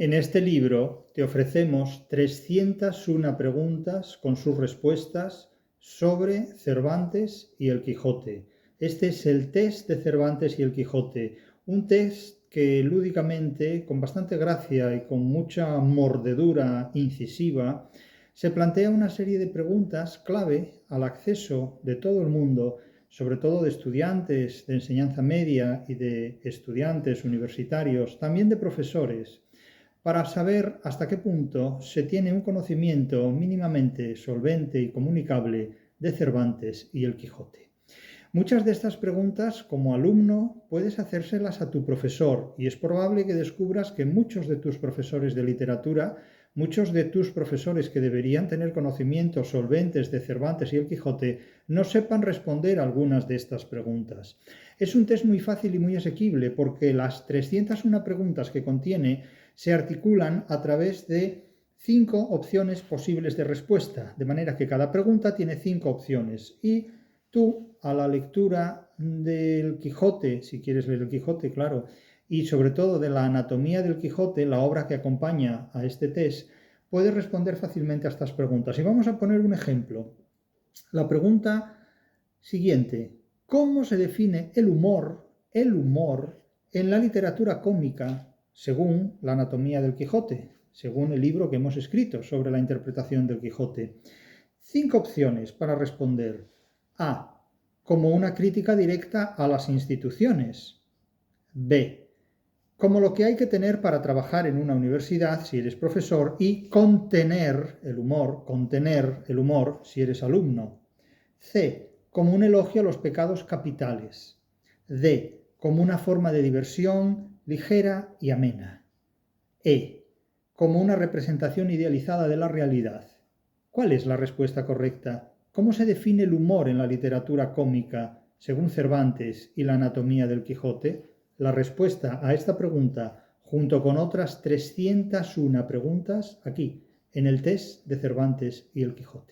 En este libro te ofrecemos 301 preguntas con sus respuestas sobre Cervantes y el Quijote. Este es el test de Cervantes y el Quijote, un test que lúdicamente, con bastante gracia y con mucha mordedura incisiva, se plantea una serie de preguntas clave al acceso de todo el mundo, sobre todo de estudiantes de enseñanza media y de estudiantes universitarios, también de profesores, para saber hasta qué punto se tiene un conocimiento mínimamente solvente y comunicable de Cervantes y el Quijote. Muchas de estas preguntas, como alumno, puedes hacérselas a tu profesor y es probable que descubras que muchos de tus profesores de literatura, muchos de tus profesores que deberían tener conocimientos solventes de Cervantes y el Quijote, no sepan responder a algunas de estas preguntas. Es un test muy fácil y muy asequible porque las 301 preguntas que contiene se articulan a través de 5 opciones posibles de respuesta, de manera que cada pregunta tiene 5 opciones y tú, a la lectura del Quijote, si quieres leer el Quijote, claro, y sobre todo de la anatomía del Quijote, la obra que acompaña a este test, puedes responder fácilmente a estas preguntas. Y vamos a poner un ejemplo. La pregunta siguiente: ¿cómo se define el humor en la literatura cómica según la anatomía del Quijote, según el libro que hemos escrito sobre la interpretación del Quijote? 5 opciones para responder. A. Como una crítica directa a las instituciones. B. Como lo que hay que tener para trabajar en una universidad si eres profesor y contener el humor si eres alumno. C. Como un elogio a los pecados capitales. D. Como una forma de diversión ligera y amena. E. Como una representación idealizada de la realidad. ¿Cuál es la respuesta correcta? ¿Cómo se define el humor en la literatura cómica según Cervantes y la anatomía del Quijote? La respuesta a esta pregunta, junto con otras 301 preguntas, aquí, en el test de Cervantes y el Quijote.